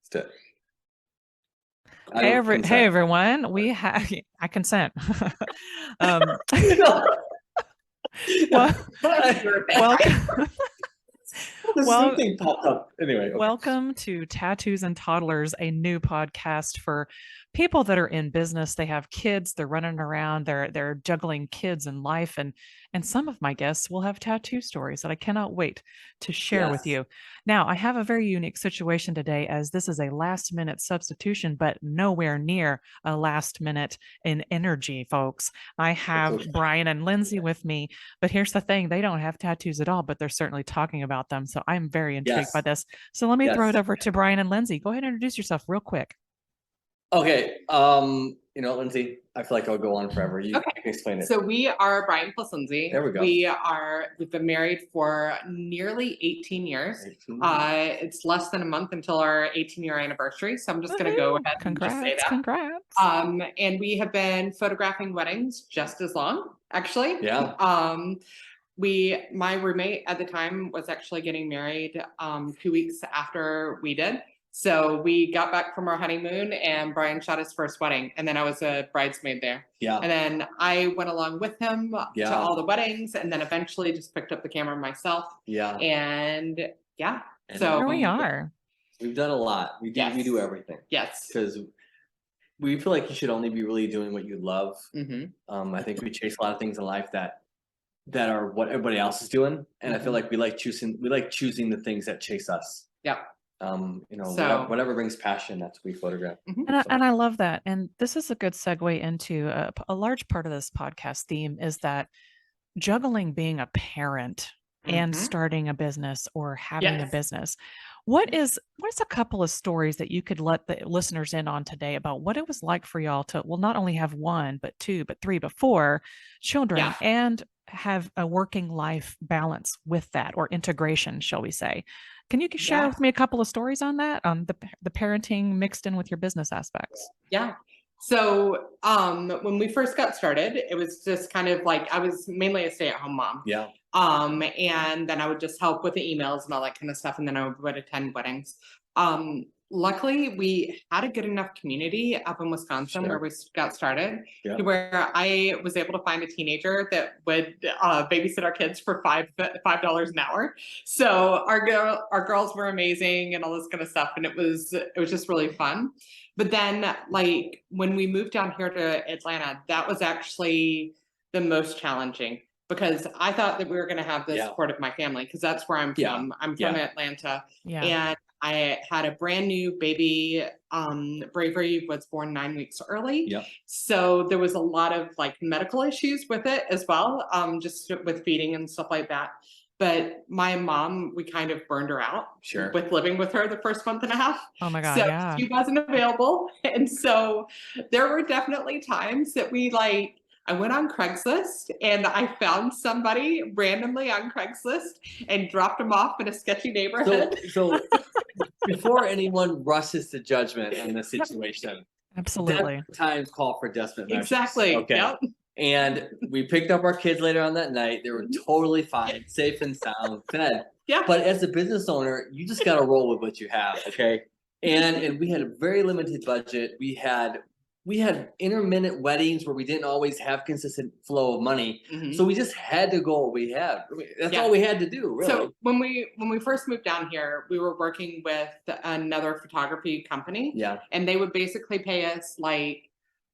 do it. Hey everyone, we have I consent. Well, Zoom thing popped up. Anyway, welcome to Tattoos and Toddlers, a new podcast for people that are in business. They have kids, they're running around, they're juggling kids and life, and some of my guests will have tattoo stories that I cannot wait to share with you. Now, I have a very unique situation today, as this is a last minute substitution, but nowhere near a last minute in energy, folks. I have Brian and Lindsey with me, but here's the thing, they don't have tattoos at all, but they're certainly talking about them. So I'm very intrigued by this. So let me throw it over to Brian and Lindsey. Go ahead and introduce yourself real quick. Okay. Lindsey, I feel like I'll go on forever. You can explain it. So we are Brian plus Lindsey. There we go. We've been married for nearly 18 years. It's less than a month until our 18-year anniversary. So I'm just going to go ahead and just say that. Congrats. And we have been photographing weddings just as long, actually. Yeah. My roommate at the time was actually getting married 2 weeks after we did. So we got back from our honeymoon and Brian shot his first wedding. And then I was a bridesmaid there. Yeah. And then I went along with him to all the weddings and then eventually just picked up the camera myself. Yeah. And so here we are. We've done a lot. We do everything. Yes. Because we feel like you should only be really doing what you love. Mm-hmm. I think we chase a lot of things in life that are what everybody else is doing. And I feel like we like choosing the things that chase us. Yeah. Whatever brings passion, that's what we photograph. And I love that. And this is a good segue into a large part of this podcast theme is that juggling being a parent and starting a business or having a business. What's a couple of stories that you could let the listeners in on today about what it was like for y'all to, not only have one, but two, but three, but four children and have a working life balance with that, or integration, shall we say? Can you share with me a couple of stories on that, on the parenting mixed in with your business aspects? Yeah. So when we first got started, it was just kind of like I was mainly a stay-at-home mom. Yeah. And then I would just help with the emails and all that kind of stuff, and then I would attend weddings. Luckily, we had a good enough community up in Wisconsin where we got started, to where I was able to find a teenager that would babysit our kids for $5 an hour. So our girls were amazing and all this kind of stuff, and it was just really fun. But then, like when we moved down here to Atlanta, that was actually the most challenging, because I thought that we were going to have the support of my family, because that's where I'm from. I'm from Atlanta, and I had a brand new baby. Bravery was born 9 weeks early. So there was a lot of like medical issues with it as well, just with feeding and stuff like that. But my mom, we kind of burned her out with living with her the first month and a half. Oh my God. So she wasn't available. And so there were definitely times that I went on Craigslist and I found somebody randomly on Craigslist and dropped them off in a sketchy neighborhood. So before anyone rushes to judgment on the situation, absolutely, times call for desperate measures. Exactly. Okay. Yep. And we picked up our kids later on that night. They were totally fine, safe and sound, fed. Yeah. But as a business owner, you just got to roll with what you have. Okay. And we had a very limited budget. We had intermittent weddings where we didn't always have consistent flow of money. So we just had to go what we had. That's all we had to do, really. So when we first moved down here, we were working with another photography company. Yeah. And they would basically pay us like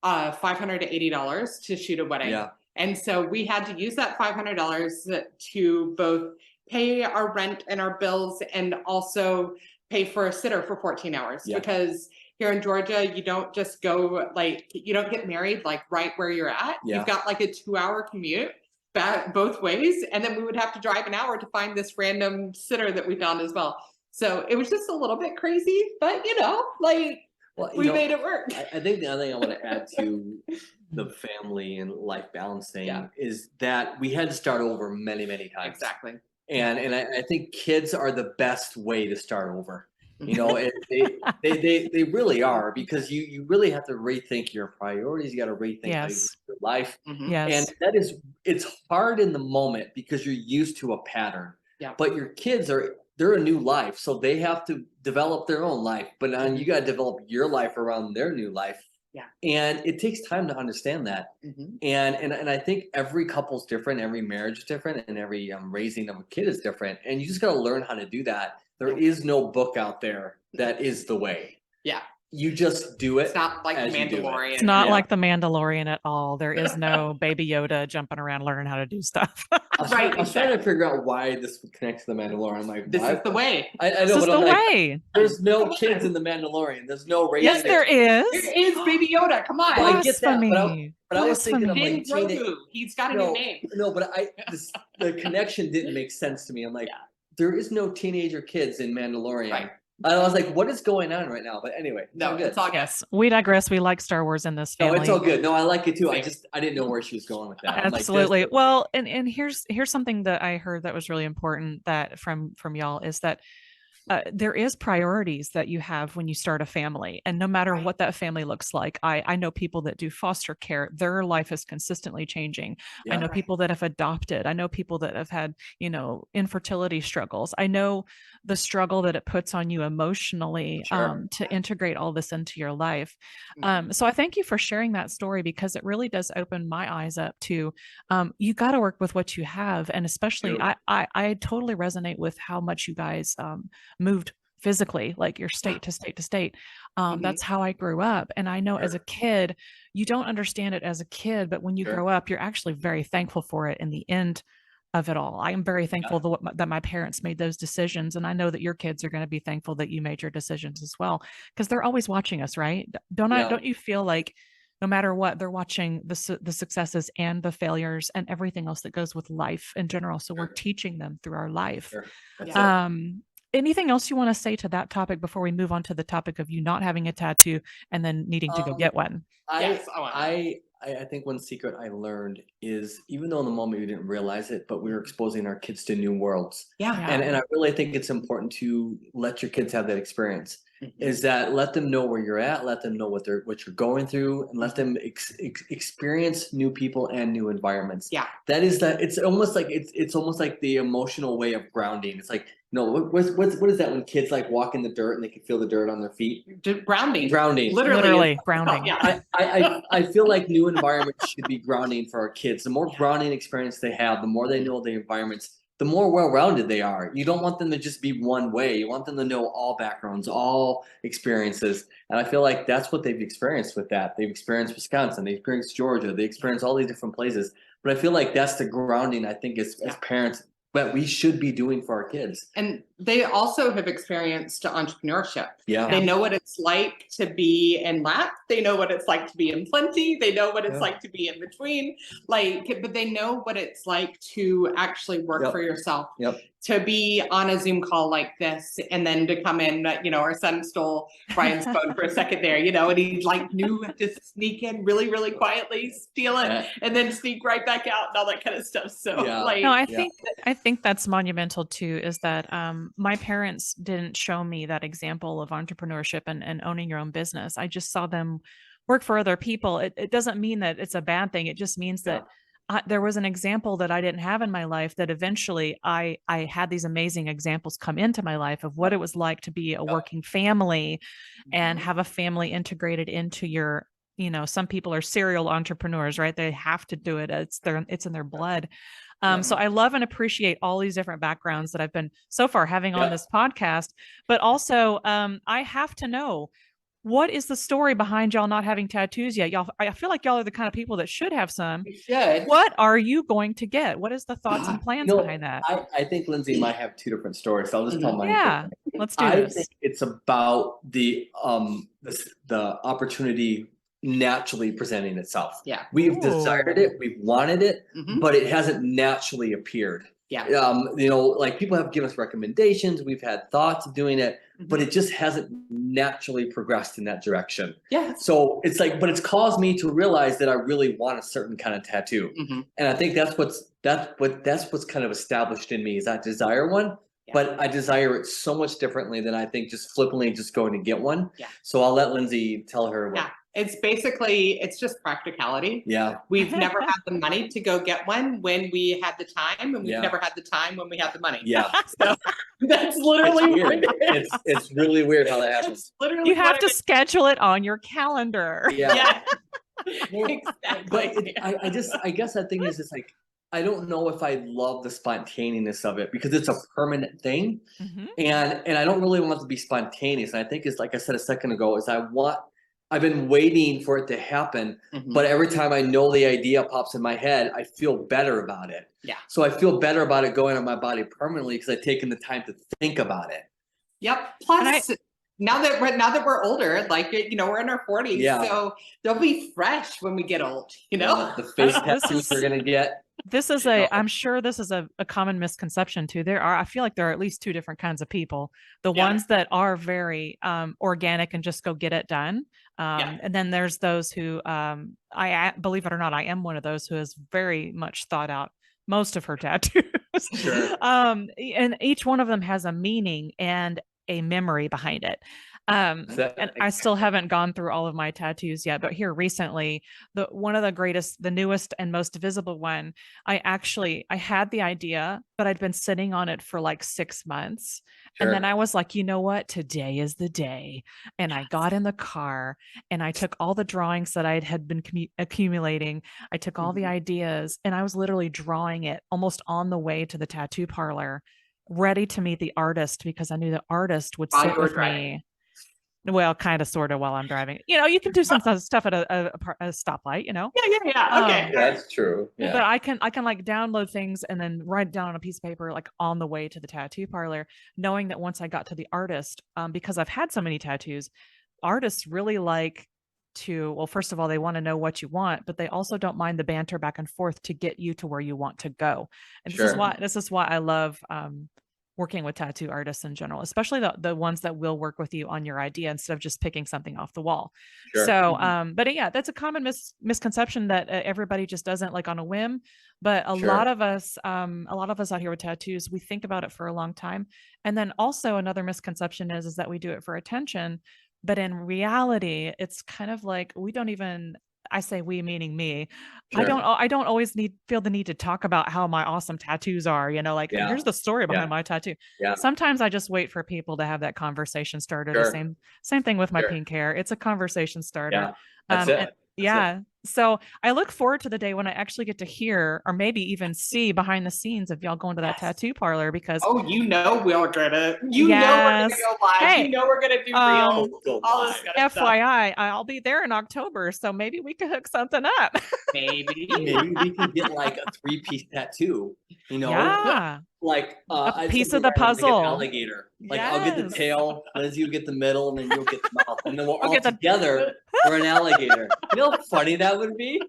$500 to $80 to shoot a wedding. Yeah. And so we had to use that $500 to both pay our rent and our bills and also pay for a sitter for 14 hours. Because here in Georgia, you don't just go you don't get married like right where you're at. You've got like a 2-hour commute back both ways. And then we would have to drive an hour to find this random sitter that we found as well. So it was just a little bit crazy, but we made it work. I think the other thing I want to add to the family and life balance thing is that we had to start over many, many times. Exactly. And I think kids are the best way to start over. They really are, because you really have to rethink your priorities. You got to rethink how you live your life. And it's hard in the moment because you're used to a pattern. But your kids are they're a new life, so they have to develop their own life. But now you got to develop your life around their new life. Yeah. And it takes time to understand that. And I think every couple's different, every marriage is different, and every raising of a kid is different. And you just got to learn how to do that. There is no book out there that is the way. Yeah. You just do it. It's not like the Mandalorian. It's not like the Mandalorian at all. There is no Baby Yoda jumping around learning how to do stuff. I was trying to figure out why this would connect to the Mandalorian. I'm like, this is the way. I know, this is but the I'm like, way. there's no kids in the Mandalorian. There's no race. Yes, there is. There is Baby Yoda. Come on. Well, I get that, Blasphemy. but I was thinking of like Din Grogu. He's got a new name. No, but the connection didn't make sense to me. I'm like, there is no teenager kids in Mandalorian. Right. And I was like, what is going on right now? But anyway, No, good. it's all good. Yes, we digress. We like Star Wars in this No, family. it's all good. No, I like it too. I didn't know where she was going with that. I'm like, Absolutely. Well, and here's something that I heard that was really important that from y'all is that there is priorities that you have when you start a family, and no matter what that family looks like. I know people that do foster care, their life is consistently changing. I know people that have adopted. I know people that have had, infertility struggles. I know the struggle that it puts on you emotionally to integrate all this into your life. So I thank you for sharing that story, because it really does open my eyes up to you got to work with what you have. And especially I totally resonate with how much you guys moved physically, like you're state to state to state. That's how I grew up. And I know as a kid, you don't understand it as a kid, but when you grow up, you're actually very thankful for it in the end of it all. I am very thankful that my parents made those decisions. And I know that your kids are going to be thankful that you made your decisions as well, because they're always watching us, right? Don't you feel like no matter what, they're watching the successes and the failures and everything else that goes with life in general. So we're teaching them through our life. Anything else you want to say to that topic before we move on to the topic of you not having a tattoo and then needing to go get one? I think one secret I learned is, even though in the moment we didn't realize it, but we were exposing our kids to new worlds. And I really think it's important to let your kids have that experience. Is that let them know where you're at, let them know what you're going through, and let them experience new people and new environments. That is that. It's almost like the emotional way of grounding. It's like, what is that when kids like walk in the dirt and they can feel the dirt on their feet? Grounding. Literally grounding. I feel like new environments should be grounding for our kids. The more grounding experience they have, the more they know the environments, the more well-rounded they are. You don't want them to just be one way. You want them to know all backgrounds, all experiences. And I feel like that's what they've experienced with that. They've experienced Wisconsin, they experienced Georgia, they experienced all these different places. But I feel like that's the grounding, I think, as parents, that we should be doing for our kids. And they also have experienced entrepreneurship. They know what it's like to be in lack. They know what it's like to be in plenty. They know what it's like to be in between. But they know what it's like to actually work for yourself. To be on a Zoom call like this, and then to come in, our son stole Brian's phone for a second there, and he knew to sneak in really, really quietly, steal it, and then sneak right back out and all that kind of stuff. So I think that's monumental too, is that my parents didn't show me that example of entrepreneurship and owning your own business. I just saw them work for other people. It doesn't mean that it's a bad thing. It just means that there was an example that I didn't have in my life, that eventually I had these amazing examples come into my life of what it was like to be a working family and have a family integrated into your, some people are serial entrepreneurs, right? They have to do it. It's in their blood. So I love and appreciate all these different backgrounds that I've been so far having on this podcast, but also I have to know, what is the story behind y'all not having tattoos yet? I feel like y'all are the kind of people that should have some. What are you going to get? What is the thoughts and plans behind that? I think Lindsey might have two different stories. So I'll just tell mine. Yeah, let's do this. I think it's about the opportunity naturally presenting itself. We've desired it, we've wanted it, but it hasn't naturally appeared. People have given us recommendations, we've had thoughts of doing it, but it just hasn't naturally progressed in that direction. So it's but it's caused me to realize that I really want a certain kind of tattoo. And I think that's what's kind of established in me, is I desire one. But I desire it so much differently than I think just flippantly just going to get one. So I'll let Lindsey tell her It's basically, it's just practicality. Yeah. We've never had the money to go get one when we had the time, and we've Yeah. never had the time when we had the money. Yeah. So that's literally It's what weird. it is. It's really weird how that happens. It's literally You have what to it is. schedule it on your calendar. Yeah. Yeah. Exactly. But I guess that thing is, it's like, I don't know if I love the spontaneous of it because it's a permanent thing. Mhm. And I don't really want it to be spontaneous. And I think it's like I said a second ago, is I've been waiting for it to happen, but every time I know the idea pops in my head, I feel better about it. Yeah. So I feel better about it going on my body permanently because I've taken the time to think about it. Yep. Plus, now that we're older, like, you know, we're in our 40s, Yeah. so they'll be fresh when we get old, you know? The face tattoos we're gonna get. This is I'm sure this is a common misconception too. I feel like there are at least two different kinds of people. The ones that are very organic and just go get it done. And then there's those who, I believe it or not, I am one of those who has very much thought out most of her tattoos. Sure. And each one of them has a meaning and a memory behind it. And I still haven't gone through all of my tattoos yet, but here recently, one of the newest and most visible one, I had the idea, but I'd been sitting on it for like 6 months. Sure. And then I was like, you know what? Today is the day. And I got in the car and I took all the drawings that I had been accumulating. I took all the ideas and I was literally drawing it almost on the way to the tattoo parlor, ready to meet the artist because I knew the artist would sit with me. Well, kind of, sort of, while I'm driving. You know, you can do some stuff at a stoplight, you know? Yeah. Okay. That's true. Yeah. But I can like download things and then write down on a piece of paper, like on the way to the tattoo parlor, knowing that once I got to the artist, because I've had so many tattoos, artists really like well, first of all, they want to know what you want, but they also don't mind the banter back and forth to get you to where you want to go. And this is why I love working with tattoo artists in general, especially the ones that will work with you on your idea instead of just picking something off the wall. Sure. So, but yeah, that's a common misconception that everybody just doesn't like on a whim. But a lot of us out here with tattoos, we think about it for a long time. And then also another misconception is that we do it for attention. But in reality, it's kind of like we don't even, I say we meaning me. Sure. I don't always feel the need to talk about how my awesome tattoos are, you know, like here's the story behind my tattoo. Yeah. Sometimes I just wait for people to have that conversation starter. Sure. The same thing with my pink hair. It's a conversation starter. Yeah. That's it. So I look forward to the day when I actually get to hear or maybe even see behind the scenes of y'all going to that tattoo parlor because we're gonna know we're gonna go live. Hey, we're gonna do real all this kind of FYI, stuff. I'll be there in October, so maybe we could hook something up. Maybe we can get like a 3-piece tattoo, you know? Yeah. Like a piece of the puzzle. Like an alligator. Like I'll get the tail, Lindsey will get the middle, and then you'll get the mouth. And then we'll all get together for an alligator. You know how funny that would be?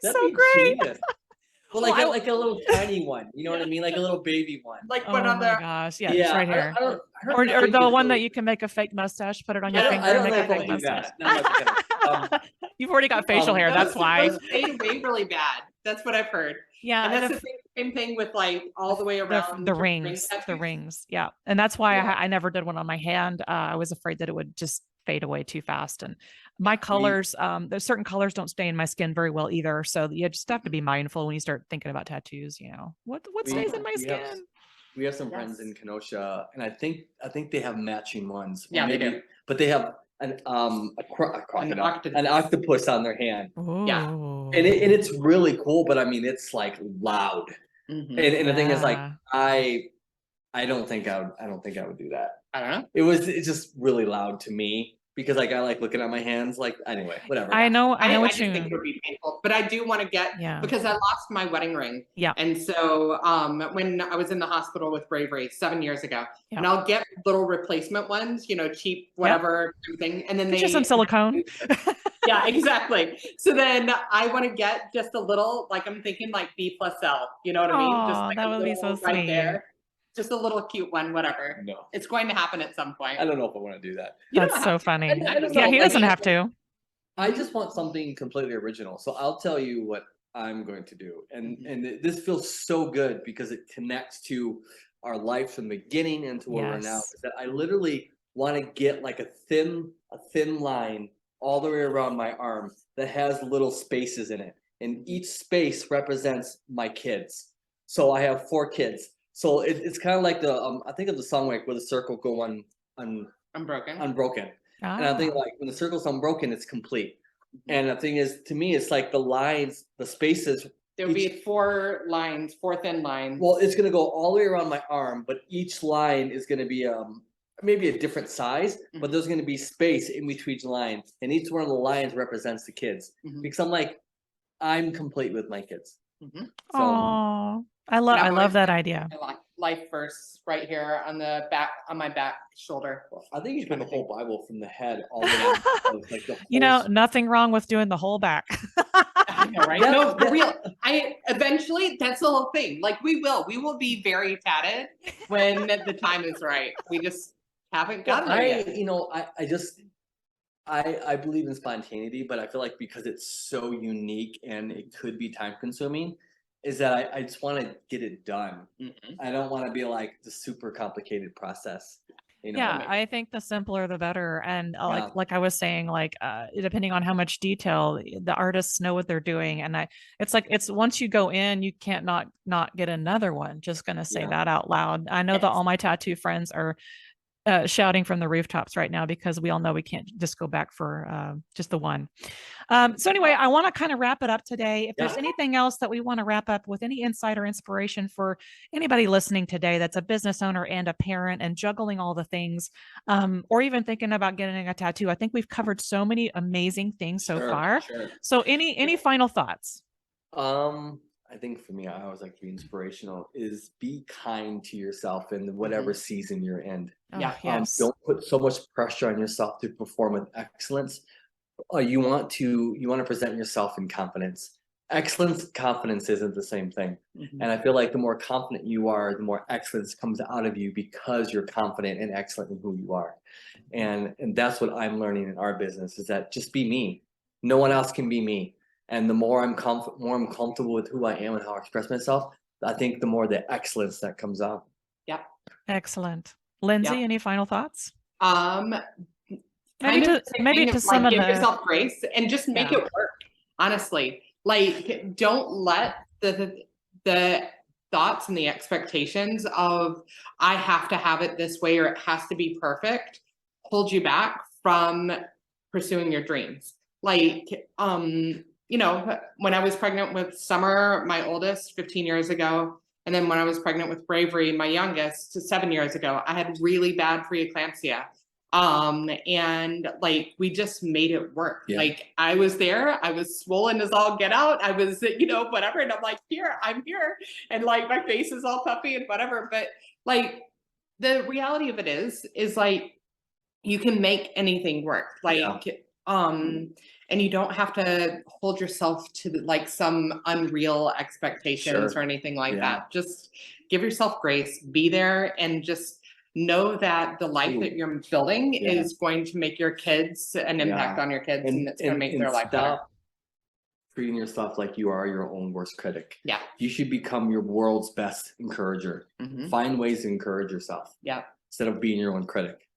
That'd be so great. Genius. Well, like a little tiny one. You know what I mean? Like a little baby one. Like oh my gosh. Yeah, it's right here. Or the one that you can make a fake mustache, put it on your finger and make a fake mustache. You've already got facial hair. That's why. Those fade away really bad. That's what I've heard. Yeah. And that's the same thing with like all the way around the rings. Yeah. And that's why I never did one on my hand. I was afraid that it would just fade away too fast. And my colors, there's certain colors don't stay in my skin very well either. So you just have to be mindful when you start thinking about tattoos, you know, what stays in my skin? We have some friends in Kenosha, and I think they have matching ones. Yeah, maybe, they do. But they have an octopus on their hand. Ooh. Yeah, and it's really cool. But I mean, it's like loud. Mm-hmm. And the thing is, like, I don't think I would do that. I don't know. It's just really loud to me because like I like looking at my hands. Like anyway, whatever. I know what you think it would be painful, but I do want to get because I lost my wedding ring. Yeah. And so when I was in the hospital with Bravery 7 years ago, and I'll get little replacement ones, you know, cheap whatever thing, and then they just some silicone. Yeah, exactly. So then I want to get just a little, like I'm thinking like B+L. You know what I mean? Just like that would be so sweet. There. Just a little cute one, whatever. No. It's going to happen at some point. I don't know if I want to do that. That's so funny. Yeah, he doesn't have to. I just want something completely original. So I'll tell you what I'm going to do. And this feels so good because it connects to our life from the beginning and to where we're now. Is that I literally want to get like a thin line all the way around my arm that has little spaces in it. And each space represents my kids. So I have 4 kids. So it's kind of like the, I think of the song like where the circle go Unbroken. And I think like when the circle's unbroken, it's complete. And the thing is, to me, it's like the lines, the spaces. There'll be 4 lines, 4 thin lines. Well, it's going to go all the way around my arm, but each line is going to be maybe a different size, but there's going to be space in between each line. And each one of the lines represents the kids. Because I'm complete with my kids. So, I love that idea. I like life verse right here on the back, on my back shoulder. I think you put the whole Bible from the head all the way down. Like the nothing wrong with doing the whole back. I know, right? No, for real. Eventually, that's the whole thing. Like we will be very tatted when the time is right. We just haven't gotten there yet. I believe in spontaneity, but I feel like because it's so unique and it could be time consuming, is that I just want to get it done. I don't want to be like the super complicated process. Yeah, I think the simpler the better. And like I was saying, depending on how much detail the artists know what they're doing. And it's once you go in, you can't not get another one. Just gonna say that out loud. I know that all my tattoo friends are shouting from the rooftops right now because we all know we can't just go back for just the one. So anyway, I want to kind of wrap it up today. If there's anything else that we want to wrap up with, any insight or inspiration for anybody listening today that's a business owner and a parent and juggling all the things, or even thinking about getting a tattoo, I think we've covered so many amazing things so far. So any final thoughts? I think for me, I always like to be inspirational, is be kind to yourself in whatever season you're in. Don't put so much pressure on yourself to perform with excellence. You want to present yourself in confidence. Excellence, confidence isn't the same thing. And I feel like the more confident you are, the more excellence comes out of you because you're confident and excellent in who you are. And that's what I'm learning in our business, is that just be me. No one else can be me. And the more I'm comfortable with who I am and how I express myself, I think the more the excellence that comes out. Excellent. Lindsey, any final thoughts? Maybe to some give yourself grace and just make it work. Honestly, like don't let the thoughts and the expectations of I have to have it this way or it has to be perfect hold you back from pursuing your dreams. Like, when I was pregnant with Summer, my oldest, 15 years ago, and then when I was pregnant with Bravery, my youngest, 7 years ago, I had really bad preeclampsia. And like, we just made it work. Like I was there, I was swollen as all get out. I was, whatever. And I'm like, I'm here. And like, my face is all puffy and whatever. But like, the reality of it is like, you can make anything work. And you don't have to hold yourself to like some unreal expectations or anything like that. Just give yourself grace, be there, and just know that the life that you're building is going to make your kids an impact on your kids, and it's going to make their life better. Treating yourself like you are your own worst critic. You should become your world's best encourager. Find ways to encourage yourself. Instead of being your own critic.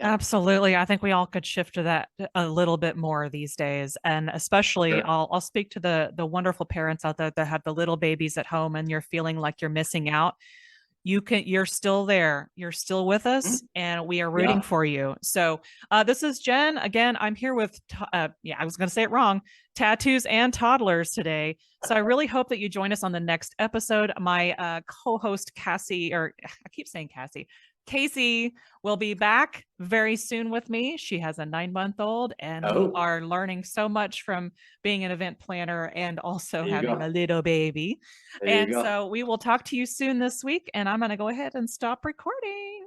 Absolutely. I think we all could shift to that a little bit more these days. And especially I'll speak to the wonderful parents out there that have the little babies at home and you're feeling like you're missing out. You're still there. You're still with us and we are rooting for you. So this is Jen. Again, I'm here with, I was going to say it wrong, Tattoos and Toddlers today. So I really hope that you join us on the next episode. My co-host Kacie, or I keep saying Kacie will be back very soon with me. She has a 9-month-old and we are learning so much from being an event planner and also having a little baby. So we will talk to you soon this week, and I'm going to go ahead and stop recording.